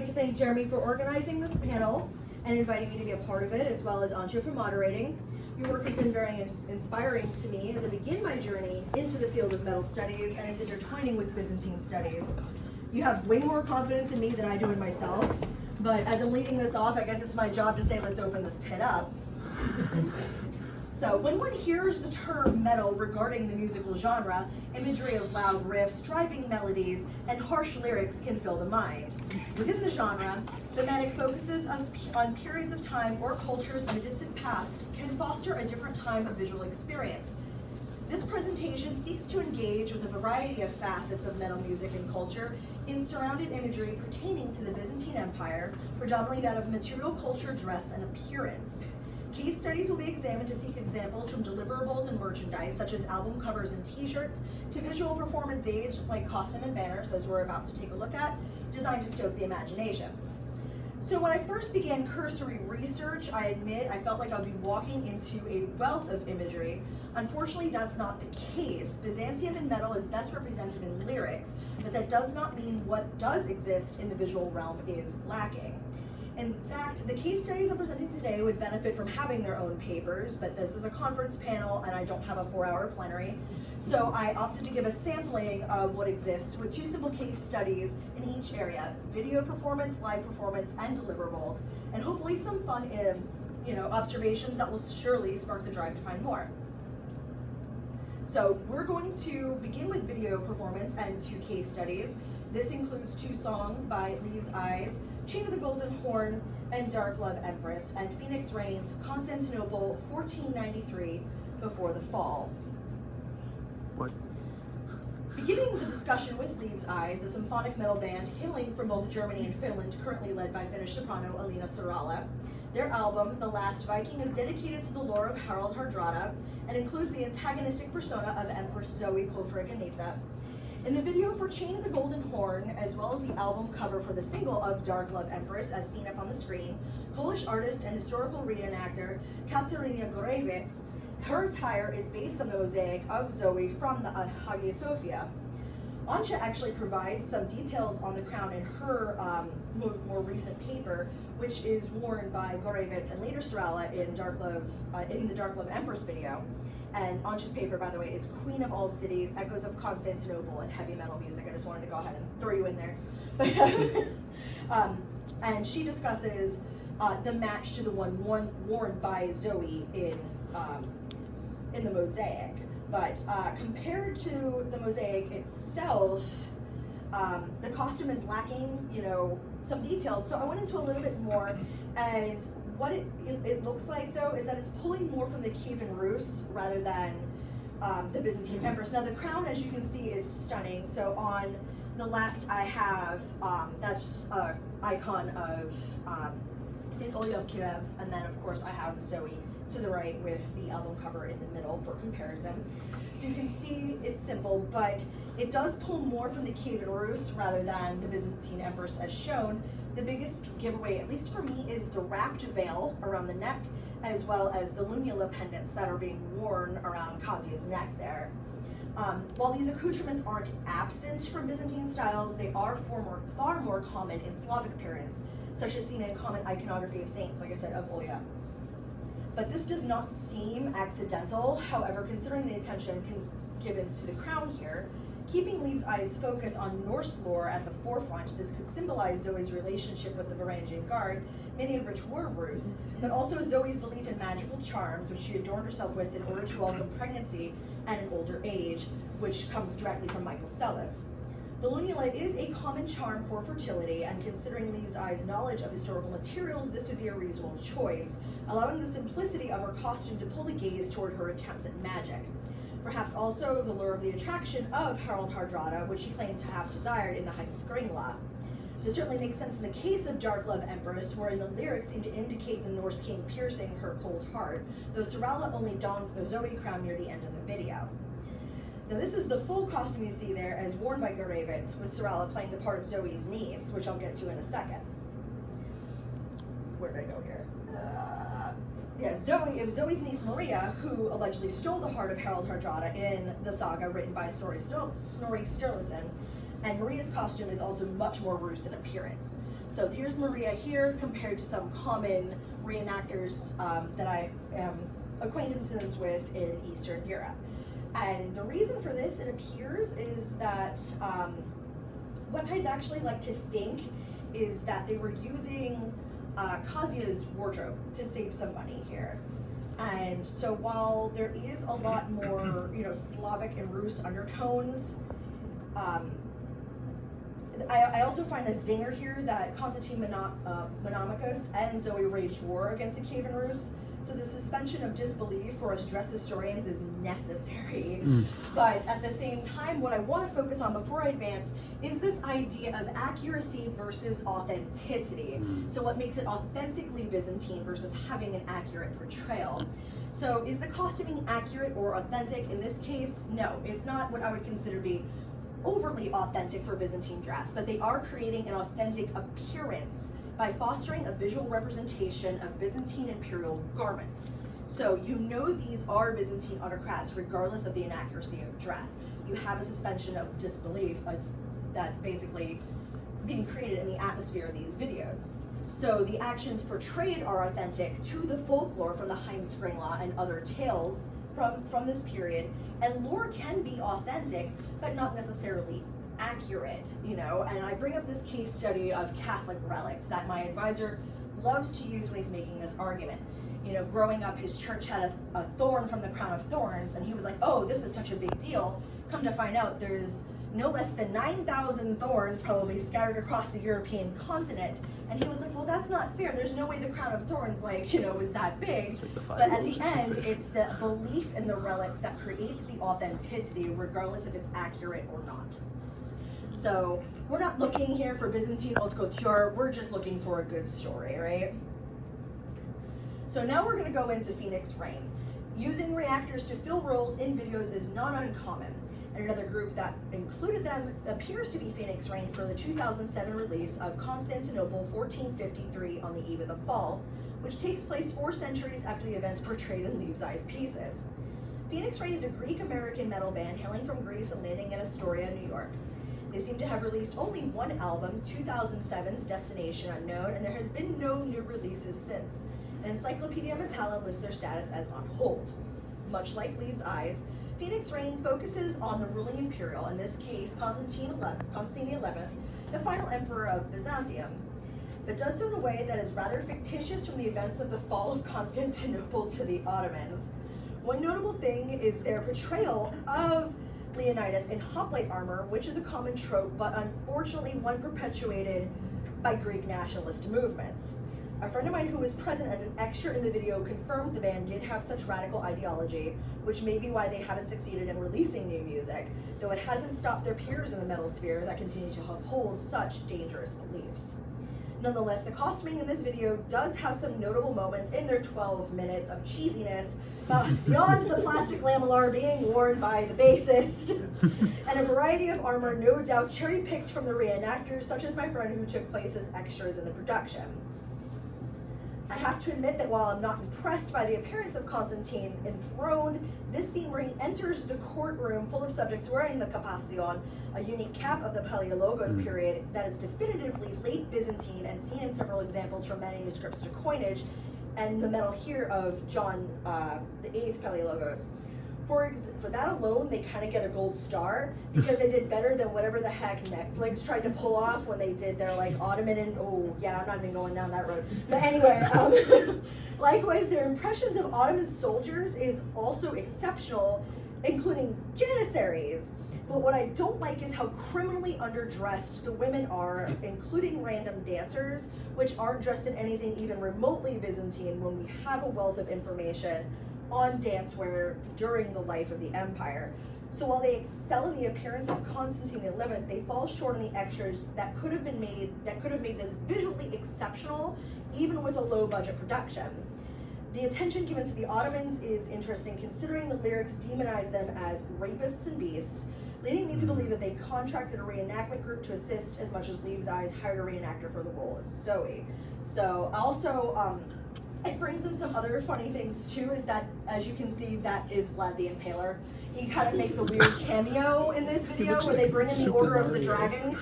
to thank Jeremy for organizing this panel and inviting me to be a part of it, as well as Antje for moderating. Your work has been very inspiring to me as I begin my journey into the field of metal studies and its intertwining with Byzantine studies. You have way more confidence in me than I do in myself, but as I'm leading this off, I guess it's my job to say, let's open this pit up. So when one hears the term metal regarding the musical genre, imagery of loud riffs, driving melodies, and harsh lyrics can fill the mind. Within the genre, thematic focuses on periods of time or cultures in the distant past can foster a different time of visual experience. This presentation seeks to engage with a variety of facets of metal music and culture in surrounded imagery pertaining to the Byzantine Empire, predominantly that of material culture, dress, and appearance. Case studies will be examined to seek examples from deliverables and merchandise, such as album covers and t-shirts, to visual performance aids like costume and banners, as we're about to take a look at, designed to stoke the imagination. So when I first began cursory research, I admit I felt like I'd be walking into a wealth of imagery. Unfortunately, that's not the case. Byzantium in metal is best represented in lyrics, but that does not mean what does exist in the visual realm is lacking. In fact, the case studies I'm presenting today would benefit from having their own papers, but this is a conference panel and I don't have a 4-hour plenary. So I opted to give a sampling of what exists with 2 simple case studies in each area: video performance, live performance, and deliverables, and hopefully some fun observations that will surely spark the drive to find more. So we're going to begin with video performance and 2 case studies. This includes 2 songs by Leeds Eyes, Chain of the Golden Horn, and Dark Love Empress, and Phoenix Reigns, Constantinople, 1493, Before the Fall. What? Beginning the discussion with Leeds Eyes, a symphonic metal band hailing from both Germany and Finland, currently led by Finnish soprano Alina Sarala. Their album, The Last Viking, is dedicated to the lore of Harald Hardrada and includes the antagonistic persona of Empress Zoe Pofreganita. In the video for Chain of the Golden Horn, as well as the album cover for the single of Dark Love Empress, as seen up on the screen, Polish artist and historical reenactor Katarzyna Gorewicz, her attire is based on the mosaic of Zoe from the Hagia Sophia. Antje actually provides some details on the crown in her more recent paper, which is worn by Gorewicz and later Sarala in the Dark Love Empress video. And Antje's paper, by the way, is Queen of All Cities, Echoes of Constantinople, and Heavy Metal Music. I just wanted to go ahead and throw you in there. And she discusses the match to the one worn by Zoe in the mosaic. But compared to the mosaic itself, the costume is lacking, some details. So I went into a little bit more, and what it looks like, though, is that it's pulling more from the Kievan Rus rather than the Byzantine Empress. Now, the crown, as you can see, is stunning. So on the left, I have, that's an icon of St. Olya of Kiev, and then, of course, I have Zoe to the right with the album cover in the middle for comparison. So you can see it's simple, but it does pull more from the Kievan Rus rather than the Byzantine Empress as shown. The biggest giveaway, at least for me, is the wrapped veil around the neck, as well as the lunula pendants that are being worn around Kazia's neck there. While these accoutrements aren't absent from Byzantine styles, they are far more common in Slavic appearance, such as seen in common iconography of saints, like I said, of Olya. But this does not seem accidental. However, considering the attention given to the crown here, keeping Leeds Eyes' focus on Norse lore at the forefront, this could symbolize Zoe's relationship with the Varangian Guard, many of which were Rus, but also Zoe's belief in magical charms, which she adorned herself with in order to welcome pregnancy at an older age, which comes directly from Michael Sellis. The lunula is a common charm for fertility, and considering Leeds Eyes' knowledge of historical materials, this would be a reasonable choice, allowing the simplicity of her costume to pull the gaze toward her attempts at magic. Perhaps also the lure of the attraction of Harald Hardrada, which she claimed to have desired in the Heimskringla. This certainly makes sense in the case of Dark Love Empress, wherein the lyrics seem to indicate the Norse king piercing her cold heart, though Sarala only dons the Zoe crown near the end of the video. Now this is the full costume you see there as worn by Gorewicz, with Sarala playing the part of Zoe's niece, which I'll get to in a second. Where did I go here? It was Zoe's niece Maria who allegedly stole the heart of Harald Hardrada in the saga written by Snorri Sturluson, And Maria's costume is also much more Rus in appearance. So here's Maria here compared to some common reenactors that I am acquaintances with in Eastern Europe. And the reason for this, it appears, is that what I'd actually like to think is that they were using Kazia's wardrobe to save some money here. And so while there is a lot more, Slavic and Rus undertones, I also find a zinger here that Constantine Monomachus and Zoe waged war against the Kievan Rus. So the suspension of disbelief for us dress historians is necessary. But at the same time, what I want to focus on before I advance is this idea of accuracy versus authenticity. So what makes it authentically Byzantine versus having an accurate portrayal? So is the costuming accurate or authentic? In this case, no, it's not what I would consider to be overly authentic for Byzantine dress, but they are creating an authentic appearance by fostering a visual representation of Byzantine imperial garments. So these are Byzantine autocrats regardless of the inaccuracy of dress. You have a suspension of disbelief that's basically being created in the atmosphere of these videos. So the actions portrayed are authentic to the folklore from the Heimskringla and other tales from this period, and lore can be authentic, but not necessarily accurate, and I bring up this case study of Catholic relics that my advisor loves to use when he's making this argument. Growing up, his church had a thorn from the crown of thorns, and he was like, oh, this is such a big deal. Come to find out, there's no less than 9,000 thorns probably scattered across the European continent. And he was like, well, that's not fair. There's no way the crown of thorns, is that big. But at the end, it's the belief in the relics that creates the authenticity, regardless if it's accurate or not. So we're not looking here for Byzantine haute couture. We're just looking for a good story, right? So now we're going to go into Phoenix Reign. Using reactors to fill roles in videos is not uncommon. And another group that included them appears to be Phoenix Reign for the 2007 release of Constantinople 1453 on the Eve of the Fall, which takes place 4 centuries after the events portrayed in Leaves' Eyes pieces. Phoenix Reign is a Greek-American metal band hailing from Greece and landing in Astoria, New York. They seem to have released only one album, 2007's Destination Unknown, and there has been no new releases since. And Encyclopedia Metalla lists their status as on hold. Much like Leaves' Eyes, Phoenix Reign focuses on the ruling imperial, in this case Constantine XI, the final emperor of Byzantium, but does so in a way that is rather fictitious from the events of the fall of Constantinople to the Ottomans. One notable thing is their portrayal of Leonidas in hoplite armor, which is a common trope, but unfortunately one perpetuated by Greek nationalist movements. A friend of mine who was present as an extra in the video confirmed the band did have such radical ideology, which may be why they haven't succeeded in releasing new music, though it hasn't stopped their peers in the metal sphere that continue to uphold such dangerous beliefs. Nonetheless, the costuming in this video does have some notable moments in their 12 minutes of cheesiness, beyond the plastic lamellar being worn by the bassist, and a variety of armor no doubt cherry-picked from the reenactors, such as my friend who took place as extras in the production. I have to admit that while I'm not impressed by the appearance of Constantine enthroned, this scene where he enters the courtroom full of subjects wearing the capacion, a unique cap of the Palaiologos period that is definitively late Byzantine and seen in several examples from manuscripts to coinage, and the medal here of John VIII Palaiologos. For that alone, they kind of get a gold star because they did better than whatever the heck Netflix tried to pull off when they did their Ottoman and I'm not even going down that road. But anyway, likewise, their impressions of Ottoman soldiers is also exceptional, including janissaries. But what I don't like is how criminally underdressed the women are, including random dancers, which aren't dressed in anything even remotely Byzantine when we have a wealth of information on dancewear during the life of the empire. So while they excel in the appearance of Constantine XI, they fall short on the extras that could have made this visually exceptional, even with a low budget production. The attention given to the Ottomans is interesting, considering the lyrics demonize them as rapists and beasts, leading me to believe that they contracted a reenactment group to assist, as much as Leaves' Eyes hired a reenactor for the role of Zoe. So also, It brings in some other funny things too, is that, as you can see, that is Vlad the Impaler. He kind of makes a weird cameo in this video where they bring in the Order of the Dragon,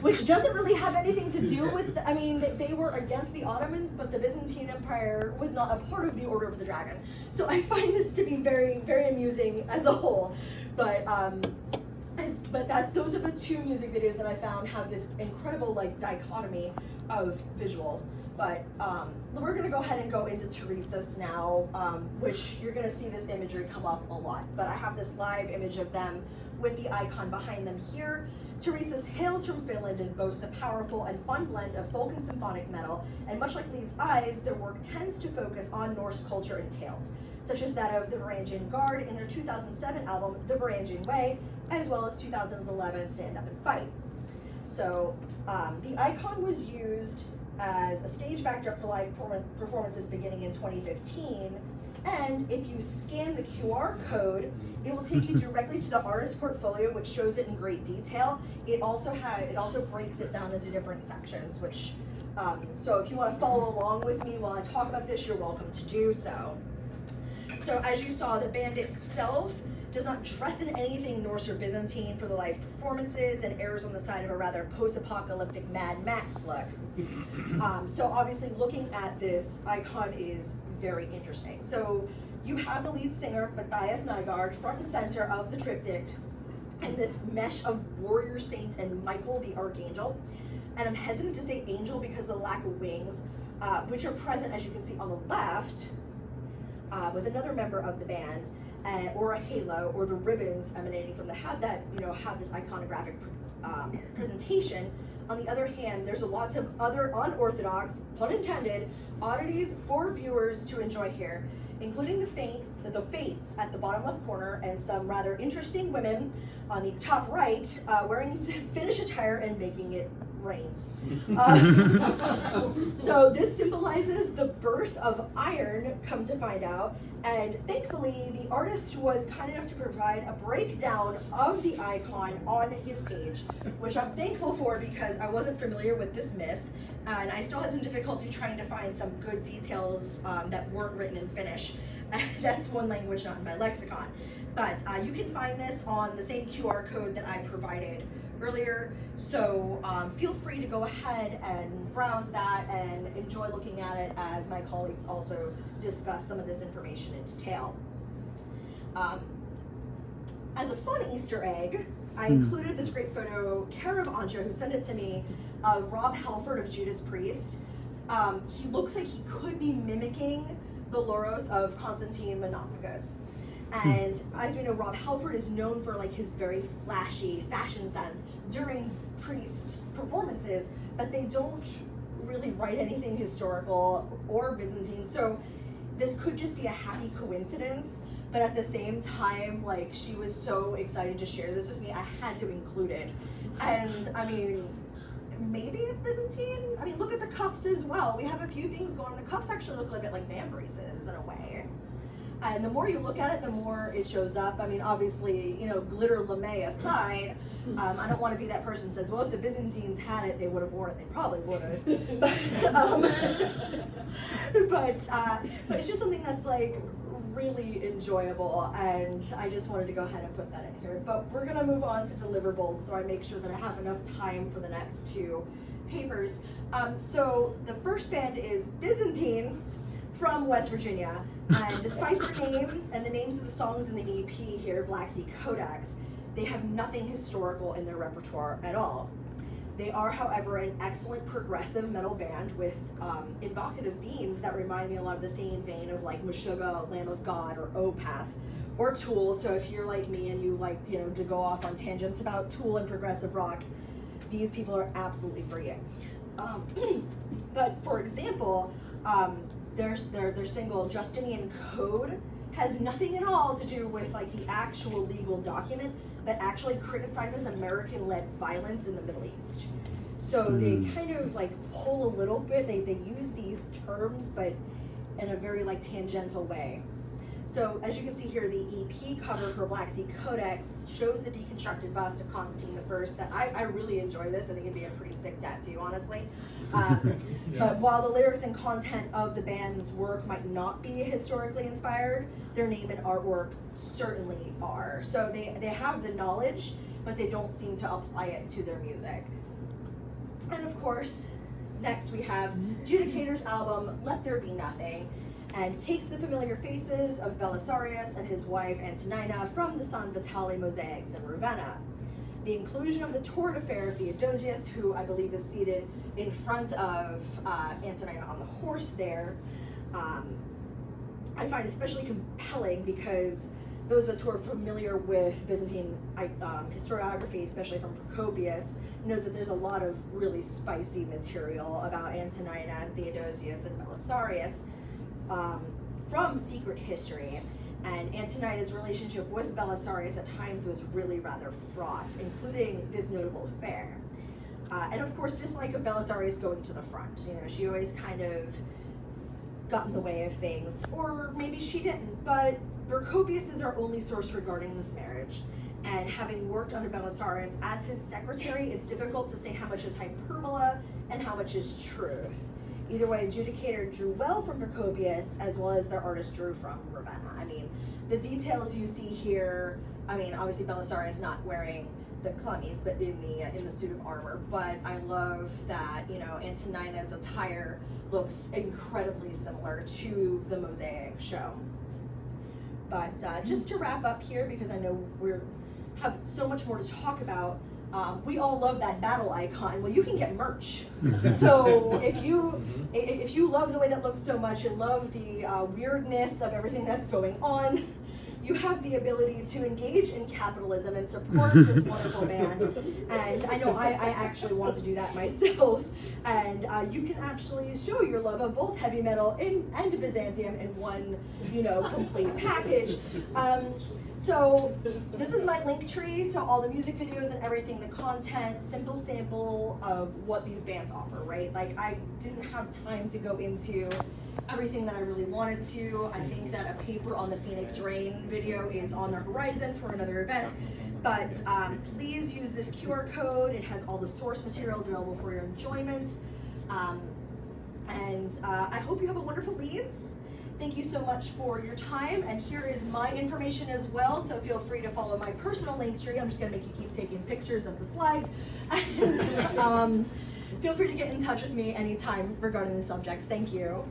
which doesn't really have anything to do with, I mean, they were against the Ottomans, but the Byzantine Empire was not a part of the Order of the Dragon. So I find this to be very, very amusing as a whole. But those are the two music videos that I found have this incredible like dichotomy of visual. But we're gonna go ahead and go into Teresa's now, which you're gonna see this imagery come up a lot. But I have this live image of them with the icon behind them here. Teresa's hails from Finland and boasts a powerful and fun blend of folk and symphonic metal. And much like Leaves' Eyes, their work tends to focus on Norse culture and tales, such as that of the Varangian Guard in their 2007 album, The Varangian Way, as well as 2011 Stand Up and Fight. So the icon was used as a stage backdrop for live performances beginning in 2015. And if you scan the QR code, it will take you directly to the artist portfolio, which shows it in great detail. It also breaks it down into different sections, which, so if you want to follow along with me while I talk about this, you're welcome to do so. So as you saw, the band itself does not dress in anything Norse or Byzantine for the live performances and errs on the side of a rather post-apocalyptic Mad Max look. So obviously looking at this icon is very interesting. So you have the lead singer, Matthias Nygaard, front and center of the triptych, and this mesh of warrior saint and Michael the Archangel. And I'm hesitant to say angel because of the lack of wings, which are present, as you can see on the left, with another member of the band, or a halo, or the ribbons emanating from the head that have this iconographic presentation. On the other hand, there's lots of other unorthodox, pun intended, oddities for viewers to enjoy here, including the fates at the bottom left corner, and some rather interesting women on the top right wearing Finnish attire and making it rain. So this symbolizes the birth of iron, come to find out, and thankfully the artist was kind enough to provide a breakdown of the icon on his page, which I'm thankful for because I wasn't familiar with this myth, and I still had some difficulty trying to find some good details that weren't written in Finnish. That's one language not in my lexicon. But you can find this on the same QR code that I provided earlier, so feel free to go ahead and browse that and enjoy looking at it as my colleagues also discuss some of this information in detail. As a fun Easter egg, I included this great photo, care of Antje, who sent it to me, of Rob Halford of Judas Priest. He looks like he could be mimicking the Loros of Constantine Monophagus. And as we know, Rob Halford is known for like his very flashy fashion sense during priest performances, but they don't really write anything historical or Byzantine. So this could just be a happy coincidence, but at the same time, like, she was so excited to share this with me, I had to include it. And I mean, maybe it's Byzantine. I mean, look at the cuffs as well. We have a few things going on. The cuffs actually look a bit like vambraces in a way. And the more you look at it, the more it shows up. I mean, obviously, glitter lame aside, I don't want to be that person who says, well, if the Byzantines had it, they would have worn it. They probably would have. But it's just something that's like really enjoyable, and I just wanted to go ahead and put that in here. But we're going to move on to deliverables, so I make sure that I have enough time for the next two papers. So the first band is Byzantine from West Virginia, and despite their name and the names of the songs in the EP here, Black Sea Codex, they have nothing historical in their repertoire at all. They are, however, an excellent progressive metal band with evocative themes that remind me a lot of the same vein of like Meshuggah, Lamb of God, or Opeth, or Tool. So if you're like me and you like to go off on tangents about Tool and progressive rock, these people are absolutely for you. But for example, their single Justinian Code has nothing at all to do with like the actual legal document, but actually criticizes American-led violence in the Middle East. So they kind of like pull a little bit, they use these terms, but in a very like tangential way. So as you can see here, the EP cover for Black Sea Codex shows the deconstructed bust of Constantine I that I really enjoy this. I think it'd be a pretty sick tattoo, honestly. But while the lyrics and content of the band's work might not be historically inspired, their name and artwork certainly are. So they have the knowledge, but they don't seem to apply it to their music. And of course, next we have Judicators' album, Let There Be Nothing, and takes the familiar faces of Belisarius and his wife Antonina from the San Vitale mosaics in Ravenna. The inclusion of the torrid affair of Theodosius, who I believe is seated in front of Antonina on the horse there, I find especially compelling because those of us who are familiar with Byzantine historiography, especially from Procopius, knows that there's a lot of really spicy material about Antonina and Theodosius and Belisarius from secret history. And Antonina's relationship with Belisarius at times was really rather fraught, including this notable affair. And of course, dislike of Belisarius going to the front. You know, she always kind of got in the way of things, or maybe she didn't, but Procopius is our only source regarding this marriage. And having worked under Belisarius as his secretary, it's difficult to say how much is hyperbola and how much is truth. Either way, Judicator drew well from Procopius as well as their artist drew from Ravenna. I mean, the details you see here, I mean, obviously Belisarius not wearing the chlamys, but in the suit of armor. But I love that, you know, Antonina's attire looks incredibly similar to the mosaic show. But just to wrap up here, because I know we have so much more to talk about, we all love that battle icon. Well, you can get merch. So if you love the way that looks so much and love the weirdness of everything that's going on, you have the ability to engage in capitalism and support this wonderful band. And I know I actually want to do that myself. And you can actually show your love of both heavy metal and Byzantium in one, you know, complete package. So this is my link tree, so all the music videos and everything, the content, simple sample of what these bands offer, right? Like, I didn't have time to go into everything that I really wanted to. I think that a paper on the Phoenix Rain video is on the horizon for another event, but please use this QR code. It has all the source materials available for your enjoyment. I hope you have a wonderful Leeds. Thank you so much for your time, and here is my information as well, so feel free to follow my personal link tree. I'm just going to make you keep taking pictures of the slides, and feel free to get in touch with me anytime regarding the subjects. Thank you.